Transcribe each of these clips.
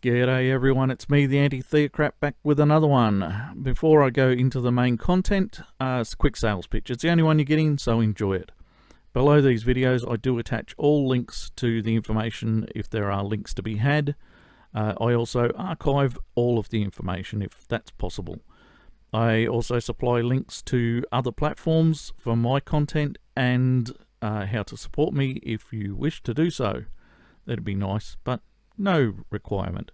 G'day everyone, it's me, the Anti-Theocrat, back with another one. Before I go into the main content, it's a quick sales pitch. It's the only one you're getting, so enjoy it. Below these videos I do attach all links to the information if there are links to be had. I also archive all of the information if that's possible. I also supply links to other platforms for my content and how to support me if you wish to do so. That'd be nice, but no requirement.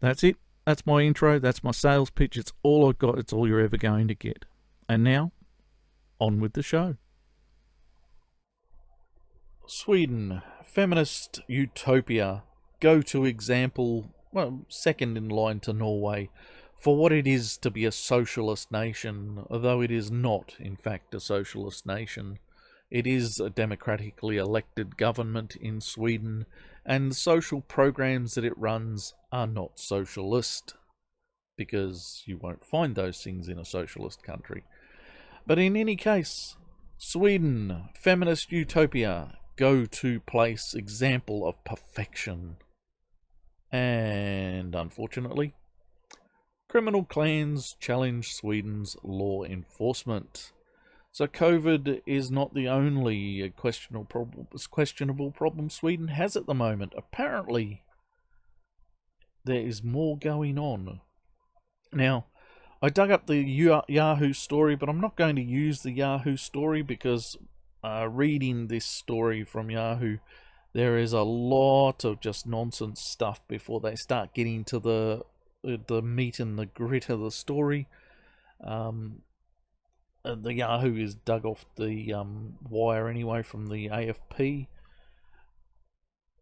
That's it. That's my intro. That's my sales pitch. It's all I've got. It's all you're ever going to get. And now, on with the show. Sweden, Feminist Utopia, go-to example, well, second in line to Norway, for what it is to be a socialist nation, although it is not, in fact, a socialist nation. It is a democratically elected government in Sweden, and the social programs that it runs are not socialist, because you won't find those things in a socialist country. But in any case, Sweden, Feminist Utopia, go-to place, example of perfection. And unfortunately, criminal clans challenge Sweden's law enforcement. So COVID is not the only questionable problem Sweden has at the moment. Apparently, there is more going on. Now, I dug up the Yahoo story, but I'm not going to use the Yahoo story because reading this story from Yahoo, there is a lot of just nonsense stuff before they start getting to the meat and the grit of the story. The Yahoo is dug off the wire anyway from the AFP.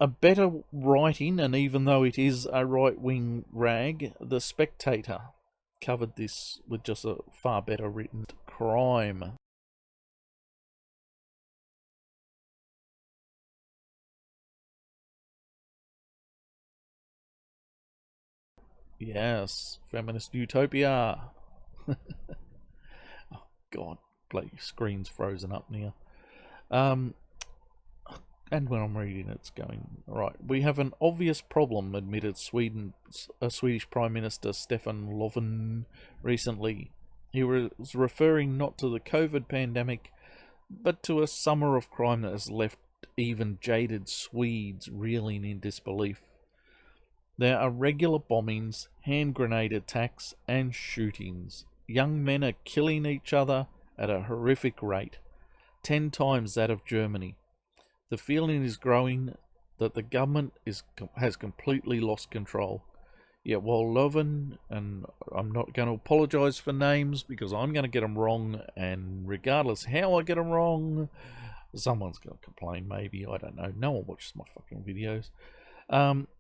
A better writing, and even though it is a right-wing rag, The Spectator covered this with just a far better written crime. Yes, Feminist Utopia. God, bloody screen's frozen up now. And when I'm reading it's going, right, we have an obvious problem, admitted Swedish Prime Minister Stefan Löfven recently. He was referring not to the COVID pandemic, but to a summer of crime that has left even jaded Swedes reeling in disbelief. There are regular bombings, hand grenade attacks, and shootings. Young men are killing each other at a horrific rate, 10 times that of Germany. The feeling is growing that the government has completely lost control. Yet while Löfven, and I'm not going to apologise for names because I'm going to get them wrong, and regardless how I get them wrong, someone's going to complain maybe, I don't know, no one watches my fucking videos,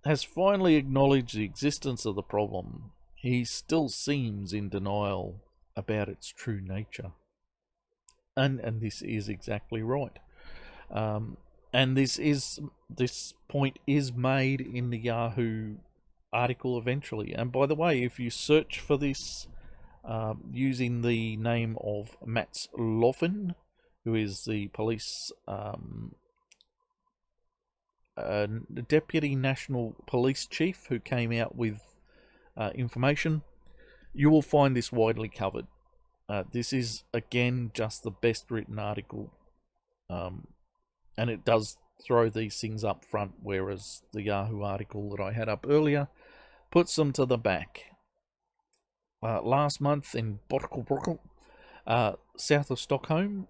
has finally acknowledged the existence of the problem. He still seems in denial about its true nature. And this is exactly right. And this point is made in the Yahoo article eventually. And by the way, if you search for this using the name of Mats Löfven, who is the police deputy national police chief who came out with information, you will find this widely covered. This is, again, just the best written article. And it does throw these things up front, whereas the Yahoo article that I had up earlier puts them to the back. Last month in Borkelbrokel, south of Stockholm,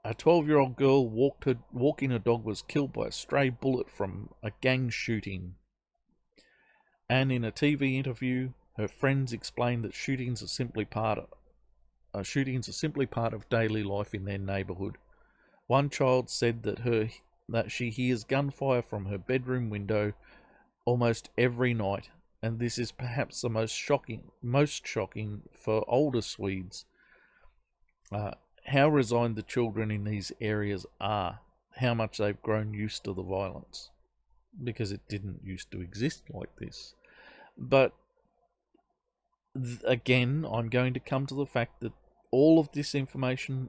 a 12-year-old girl walking a dog was killed by a stray bullet from a gang shooting. And in a TV interview, her friends explained that shootings are simply part of daily life in their neighbourhood. One child said that she hears gunfire from her bedroom window almost every night, and this is perhaps the most shocking for older Swedes. How resigned the children in these areas are, how much they've grown used to the violence, because it didn't used to exist like this. But again, I'm going to come to the fact that all of this information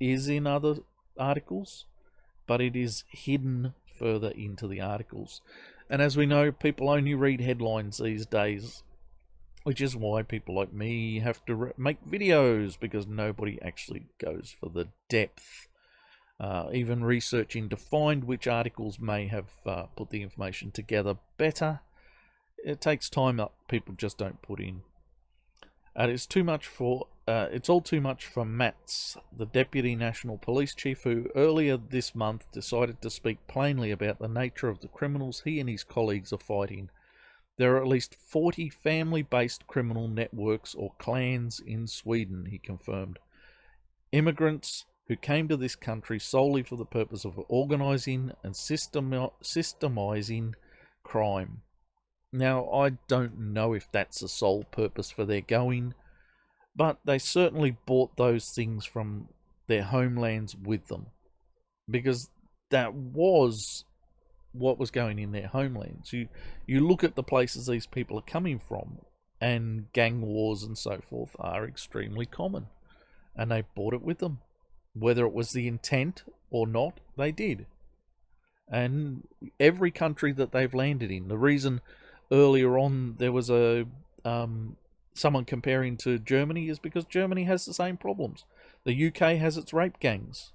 is in other articles, but it is hidden further into the articles. And as we know, people only read headlines these days, which is why people like me have to make videos, because nobody actually goes for the depth. Even researching to find which articles may have put the information together better, it takes time that people just don't put in. It's too much for. It's all too much for Matz, the Deputy National Police Chief, who earlier this month decided to speak plainly about the nature of the criminals he and his colleagues are fighting. There are at least 40 family-based criminal networks or clans in Sweden, he confirmed. Immigrants who came to this country solely for the purpose of organising and systemising crime. Now, I don't know if that's the sole purpose for their going, but they certainly brought those things from their homelands with them, because that was what was going in their homelands. You look at the places these people are coming from, and gang wars and so forth are extremely common, and they brought it with them. Whether it was the intent or not, they did. And every country that they've landed in, the reason earlier on there was a someone comparing to Germany is because Germany has the same problems. The UK has its rape gangs.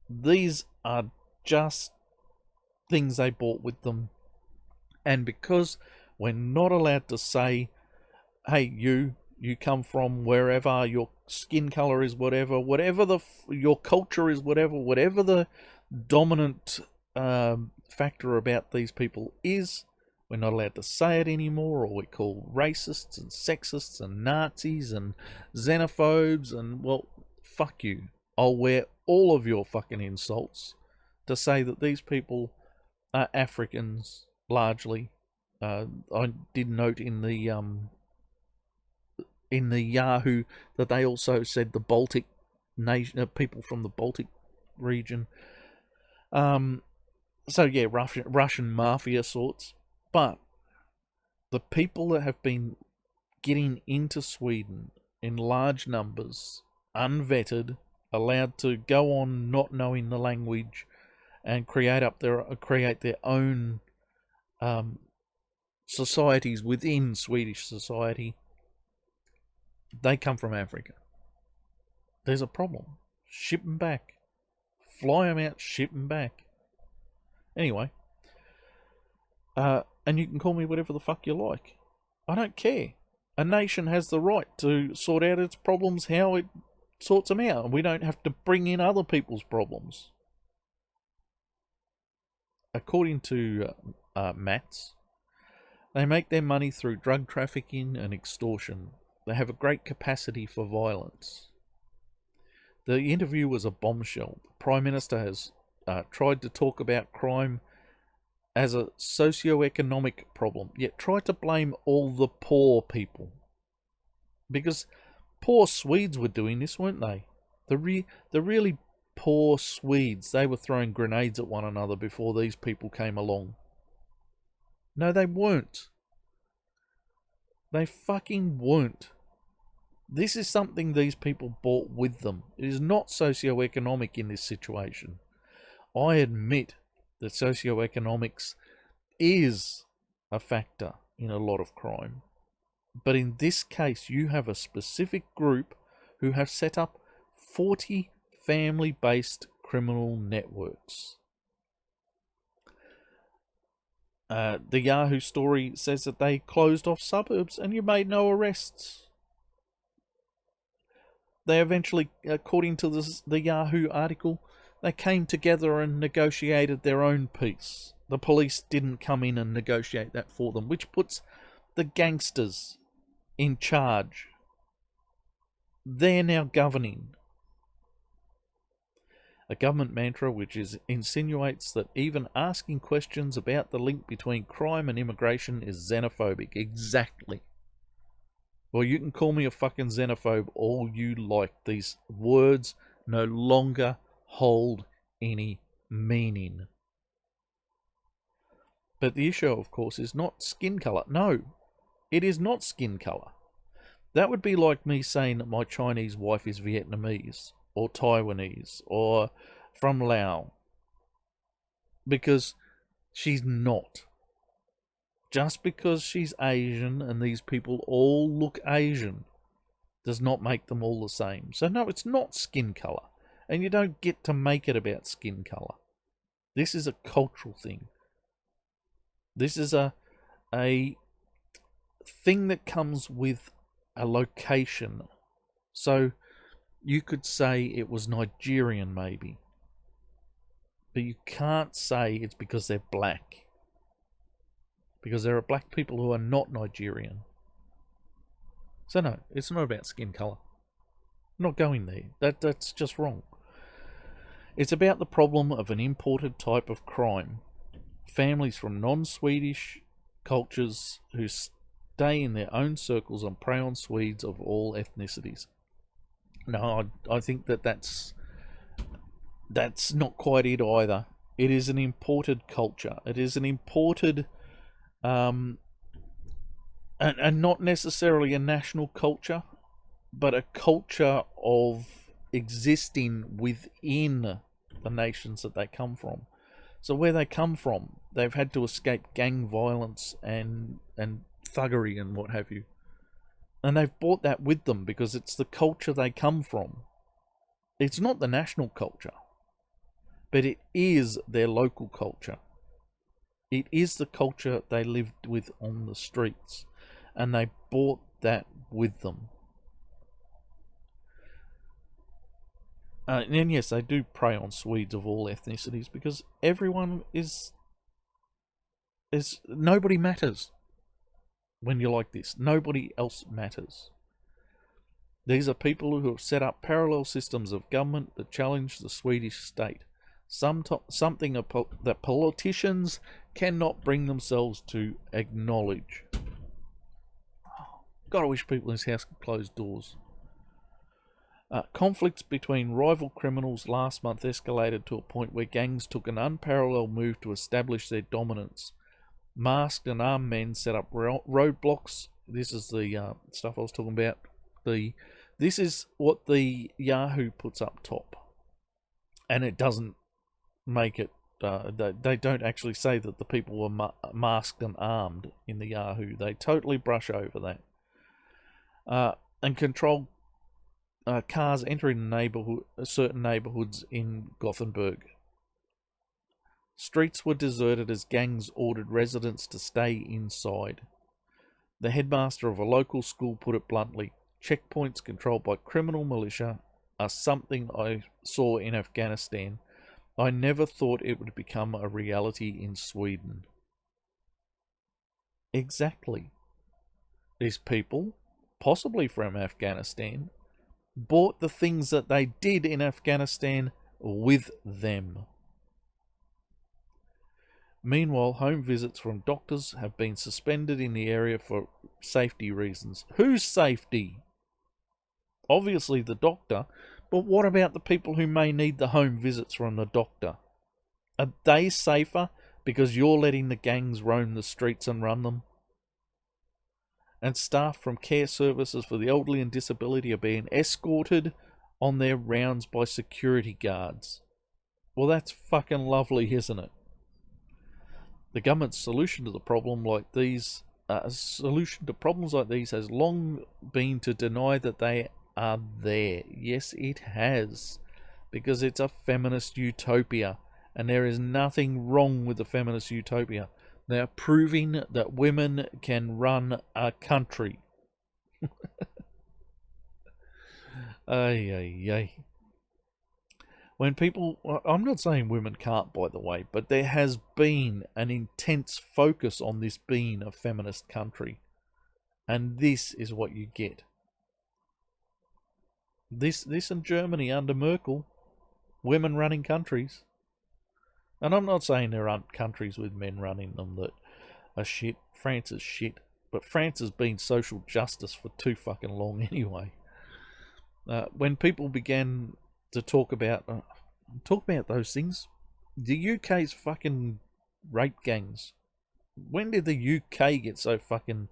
These are just things they brought with them. And because we're not allowed to say, hey, you come from wherever, your skin color is whatever your culture is whatever the dominant factor about these people is, we're not allowed to say it anymore, or we're called racists and sexists and Nazis and xenophobes, and, well, fuck you. I'll wear all of your fucking insults to say that these people are Africans, largely. I did note in the Yahoo that they also said the Baltic nation, people from the Baltic region. So yeah, Russian mafia sorts. But the people that have been getting into Sweden in large numbers, unvetted, allowed to go on not knowing the language, and create their own societies within Swedish society, they come from Africa. There's a problem. Ship them back. Fly them out, ship them back. Anyway, and you can call me whatever the fuck you like. I don't care. A nation has the right to sort out its problems how it sorts them out, and we don't have to bring in other people's problems. According to Matz, they make their money through drug trafficking and extortion. They have a great capacity for violence. The interview was a bombshell. The Prime Minister has tried to talk about crime as a socio-economic problem, yet tried to blame all the poor people. Because poor Swedes were doing this, weren't they? The really poor Swedes, they were throwing grenades at one another before these people came along. No, they weren't. They fucking weren't. This is something these people brought with them. It is not socio-economic in this situation. I admit that socioeconomics is a factor in a lot of crime. But in this case, you have a specific group who have set up 40 family-based criminal networks. The Yahoo story says that they closed off suburbs and you made no arrests. They eventually, according to the Yahoo article, they came together and negotiated their own peace. The police didn't come in and negotiate that for them, which puts the gangsters in charge. They're now governing. A government mantra which insinuates that even asking questions about the link between crime and immigration is xenophobic. Exactly. Well, you can call me a fucking xenophobe all you like. These words no longer hold any meaning. But the issue, of course, is not skin colour. No, it is not skin colour. That would be like me saying that my Chinese wife is Vietnamese or Taiwanese or from Laos, because she's not. Just because she's Asian and these people all look Asian does not make them all the same. So no, it's not skin colour. And you don't get to make it about skin colour. This is a cultural thing. This is a thing that comes with a location. So you could say it was Nigerian maybe. But you can't say it's because they're black. Because there are black people who are not Nigerian. So no, it's not about skin colour. I'm not going there. That's just wrong. It's about the problem of an imported type of crime. Families from non-Swedish cultures who stay in their own circles and prey on Swedes of all ethnicities. No, I think that's not quite it either. It is an imported culture. It is an imported, and not necessarily a national culture, but a culture of existing within the nations that they come from. So where they come from, they've had to escape gang violence and thuggery and what have you. And they've brought that with them because it's the culture they come from. It's not the national culture, but it is their local culture. It is the culture they lived with on the streets, and they brought that with them. And yes, they do prey on Swedes of all ethnicities because everyone is nobody matters when you're like this. Nobody else matters. These are people who have set up parallel systems of government that challenge the Swedish state. Something that politicians cannot bring themselves to acknowledge. God, I wish people in this house could close doors. Conflicts between rival criminals last month escalated to a point where gangs took an unparalleled move to establish their dominance. Masked and armed men set up roadblocks. This is the stuff I was talking about. This is what the Yahoo puts up top. And it doesn't make it... they don't actually say that the people were masked and armed in the Yahoo. They totally brush over that. And control cars entering certain neighbourhoods in Gothenburg. Streets were deserted as gangs ordered residents to stay inside. The headmaster of a local school put it bluntly, checkpoints controlled by criminal militia are something I saw in Afghanistan. I never thought it would become a reality in Sweden. Exactly. These people, possibly from Afghanistan, bought the things that they did in Afghanistan with them. Meanwhile, home visits from doctors have been suspended in the area for safety reasons. Whose safety? Obviously the doctor, but what about the people who may need the home visits from the doctor? Are they safer because you're letting the gangs roam the streets and run them? And staff from care services for the elderly and disability are being escorted on their rounds by security guards. Well, that's fucking lovely, isn't it? The government's solution to problems like these has long been to deny that they are there. Yes, it has, because it's a feminist utopia, and there is nothing wrong with the feminist utopia. They are proving that women can run a country. Ay, ay, ay. When people... I'm not saying women can't, by the way, but there has been an intense focus on this being a feminist country. And this is what you get. This in Germany under Merkel. Women running countries. And I'm not saying there aren't countries with men running them that are shit. France is shit. But France has been social justice for too fucking long anyway. When people began to talk about those things, the UK's fucking rape gangs. When did the UK get so fucking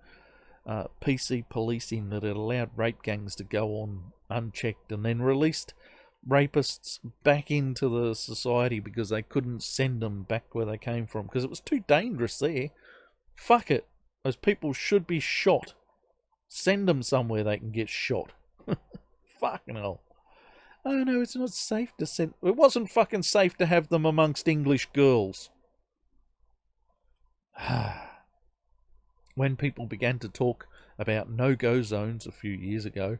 PC policing that it allowed rape gangs to go on unchecked and then released rapists back into the society because they couldn't send them back where they came from because it was too dangerous there? Fuck it. Those people should be shot. Send them somewhere they can get shot. Fucking hell. Oh no, it's not safe to send... It wasn't fucking safe to have them amongst English girls. When people began to talk about no-go zones a few years ago,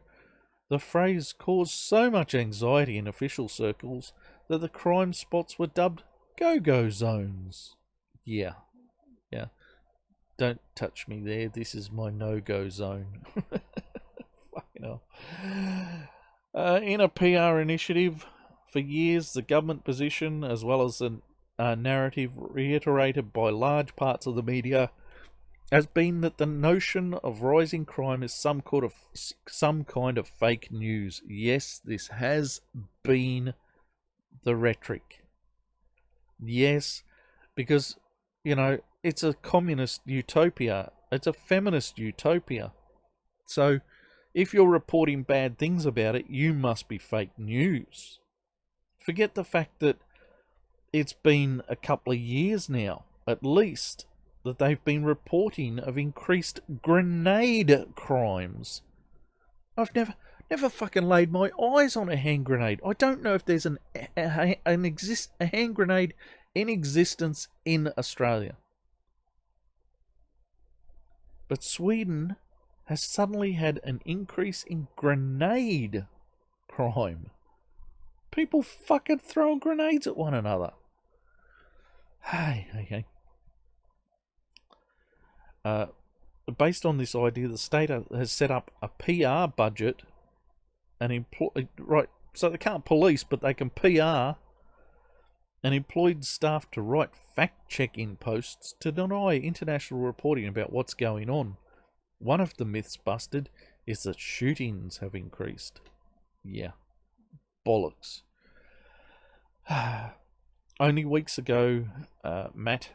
the phrase caused so much anxiety in official circles that the crime spots were dubbed go-go zones. Yeah. Don't touch me there. This is my no-go zone. Fucking hell. In a PR initiative, for years, the government position, as well as the narrative reiterated by large parts of the media, has been that the notion of rising crime is some kind of fake news. Yes, this has been the rhetoric. Yes, because, it's a communist utopia. It's a feminist utopia. So, if you're reporting bad things about it, you must be fake news. Forget the fact that it's been a couple of years now, at least, that they've been reporting of increased grenade crimes. I've never fucking laid my eyes on a hand grenade. I don't know if there's a hand grenade in existence in Australia. But Sweden has suddenly had an increase in grenade crime. People fucking throwing grenades at one another. Hey. Based on this idea, the state has set up a PR budget and so they can't police, but they can PR, and employed staff to write fact-checking posts to deny international reporting about what's going on. One of the myths busted is that shootings have increased. Yeah. Bollocks. Only weeks ago, Matt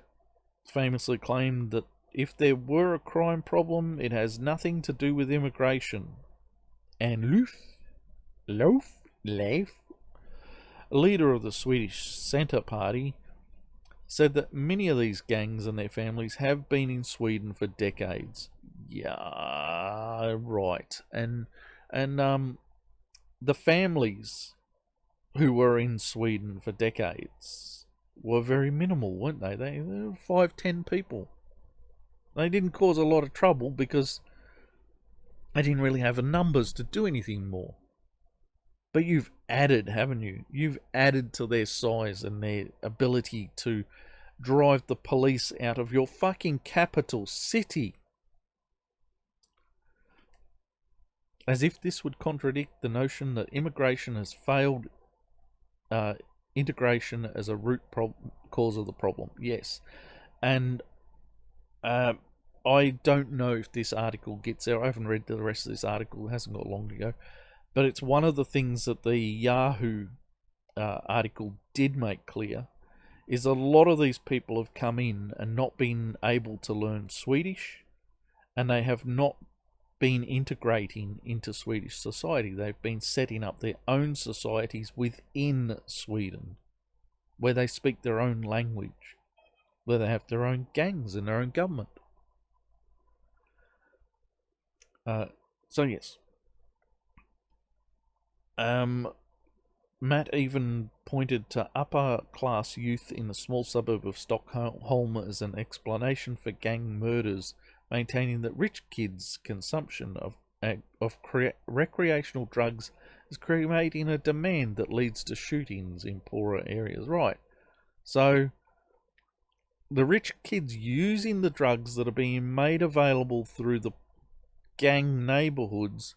famously claimed that if there were a crime problem, it has nothing to do with immigration. And Loaf, a leader of the Swedish Centre Party, said that many of these gangs and their families have been in Sweden for decades. Yeah, right. And the families who were in Sweden for decades were very minimal, weren't they? They were 5-10 people. They didn't cause a lot of trouble because they didn't really have the numbers to do anything more. But you've added, haven't you? You've added to their size and their ability to drive the police out of your fucking capital city. As if this would contradict the notion that immigration has failed integration as a root cause of the problem. Yes. And I don't know if this article gets there. I haven't read the rest of this article. It hasn't got long to go. But it's one of the things that the Yahoo article did make clear is a lot of these people have come in and not been able to learn Swedish, and they have not been integrating into Swedish society. They've been setting up their own societies within Sweden, where they speak their own language, where they have their own gangs and their own government. So yes. Matt even pointed to upper-class youth in the small suburb of Stockholm as an explanation for gang murders, maintaining that rich kids' consumption of recreational drugs is creating a demand that leads to shootings in poorer areas. Right. So, the rich kids using the drugs that are being made available through the gang neighborhoods,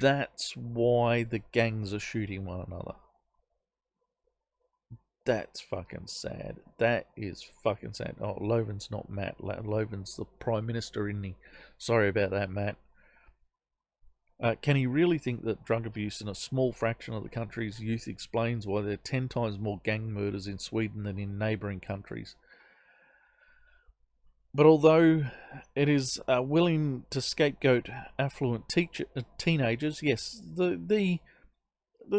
that's why the gangs are shooting one another. That's fucking sad. That is fucking sad. Oh, Loven's not Matt. Loven's the Prime Minister, isn't he? Sorry about that, Matt. Can he really think that drug abuse in a small fraction of the country's youth explains why there are 10 times more gang murders in Sweden than in neighbouring countries? But although it is willing to scapegoat affluent teenagers, yes, the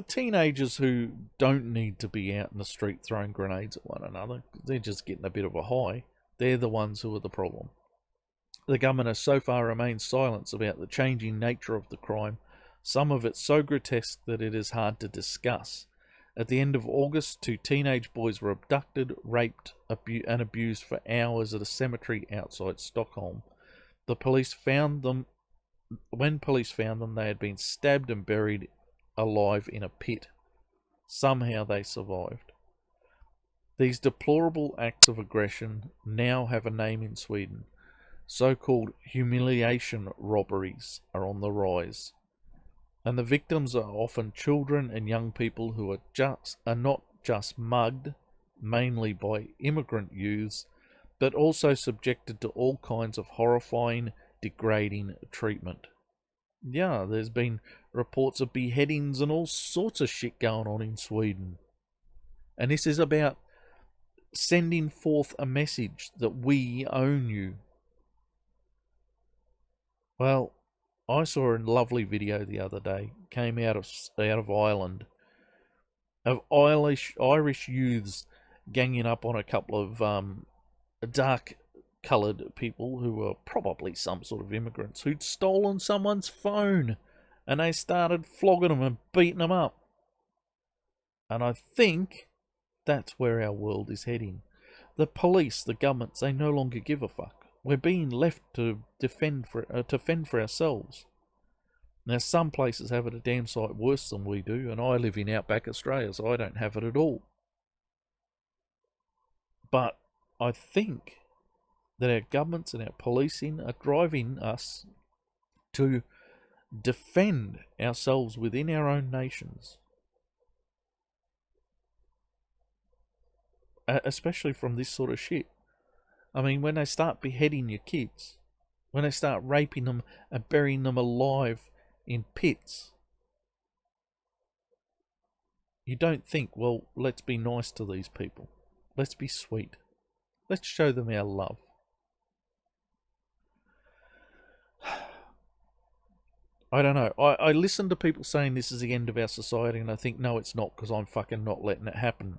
teenagers who don't need to be out in the street throwing grenades at one another, they're just getting a bit of a high, they're the ones who are the problem. The government has so far remained silent about the changing nature of the crime, some of it so grotesque that it is hard to discuss. At the end of August, 2 teenage boys were abducted, raped, and abused for hours at a cemetery outside Stockholm. The police found them. When police found them, they had been stabbed and buried alive in a pit. Somehow they survived. These deplorable acts of aggression now have a name in Sweden. So-called humiliation robberies are on the rise, and the victims are often children and young people who are not just mugged, mainly by immigrant youths, but also subjected to all kinds of horrifying, degrading treatment. Yeah, there's been reports of beheadings and all sorts of shit going on in Sweden. And this is about sending forth a message that we own you. Well, I saw a lovely video the other day, came out of Ireland, of Irish youths ganging up on a couple of dark-coloured people who were probably some sort of immigrants who'd stolen someone's phone, and they started flogging them and beating them up. And I think that's where our world is heading. The police, the governments, they no longer give a fuck. We're being left to fend for ourselves. Now, some places have it a damn sight worse than we do, and I live in outback Australia, so I don't have it at all. But I think that our governments and our policing are driving us to defend ourselves within our own nations. Especially from this sort of shit. I mean, when they start beheading your kids, when they start raping them and burying them alive in pits, you don't think, well, let's be nice to these people. Let's be sweet. Let's show them our love. I don't know. I listen to people saying this is the end of our society, and I think, no, it's not, because I'm fucking not letting it happen.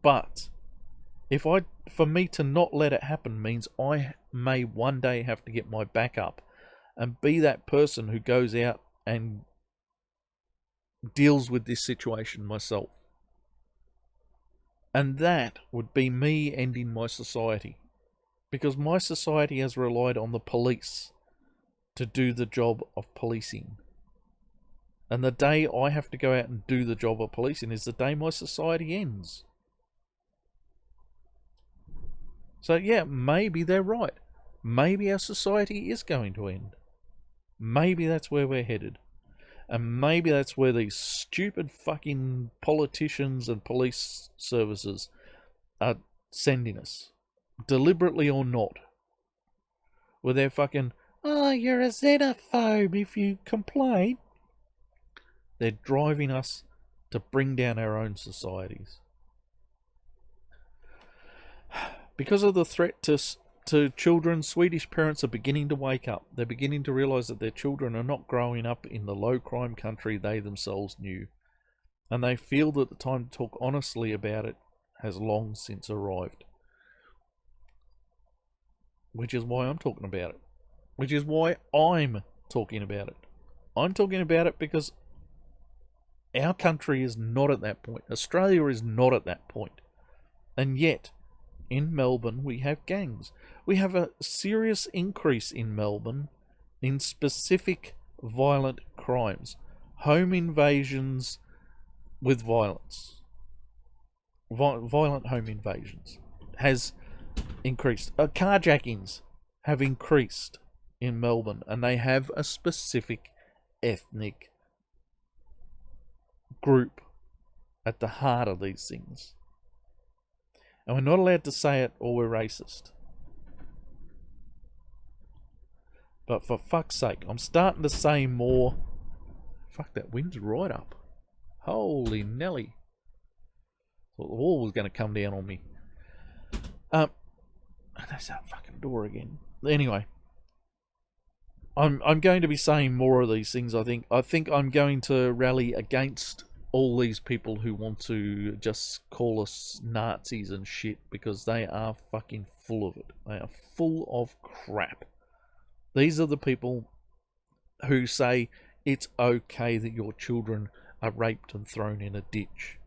But for me to not let it happen means I may one day have to get my back up and be that person who goes out and deals with this situation myself. And that would be me ending my society. Because my society has relied on the police to do the job of policing. And the day I have to go out and do the job of policing is the day my society ends. So yeah, maybe they're right. Maybe our society is going to end. Maybe that's where we're headed. And maybe that's where these stupid fucking politicians and police services are sending us. Deliberately or not. Where they're fucking, oh, you're a xenophobe if you complain. They're driving us to bring down our own societies. Because of the threat to children, Swedish parents are beginning to wake up. They're beginning to realise that their children are not growing up in the low-crime country they themselves knew. And they feel that the time to talk honestly about it has long since arrived. Which is why I'm talking about it. Which is why I'm talking about it. I'm talking about it because our country is not at that point. Australia is not at that point. And yet, in Melbourne, we have gangs. We have a serious increase in Melbourne in specific violent crimes. Home invasions with violence. Violent home invasions has increased. Carjackings have increased in Melbourne, and they have a specific ethnic group at the heart of these things. And we're not allowed to say it or we're racist. But for fuck's sake, I'm starting to say more. Fuck, that wind's right up. Holy Nelly. Thought the wall was going to come down on me. There's that fucking door again. Anyway. I'm going to be saying more of these things, I think. I think I'm going to rally against all these people who want to just call us Nazis and shit, because they are fucking full of it. They are full of crap. These are the people who say it's okay that your children are raped and thrown in a ditch.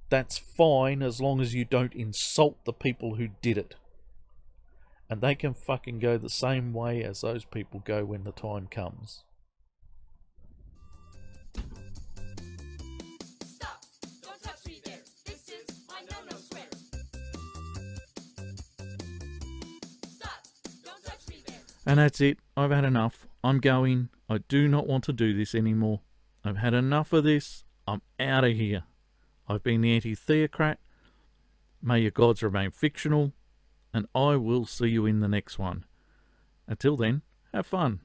That's fine as long as you don't insult the people who did it. And they can fucking go the same way as those people go when the time comes. Stop! Don't touch me there! This is my no-no square! Stop! Don't touch me there! And that's it. I've had enough. I'm going. I do not want to do this anymore. I've had enough of this. I'm out of here. I've been the anti-theocrat. May your gods remain fictional. And I will see you in the next one. Until then, have fun.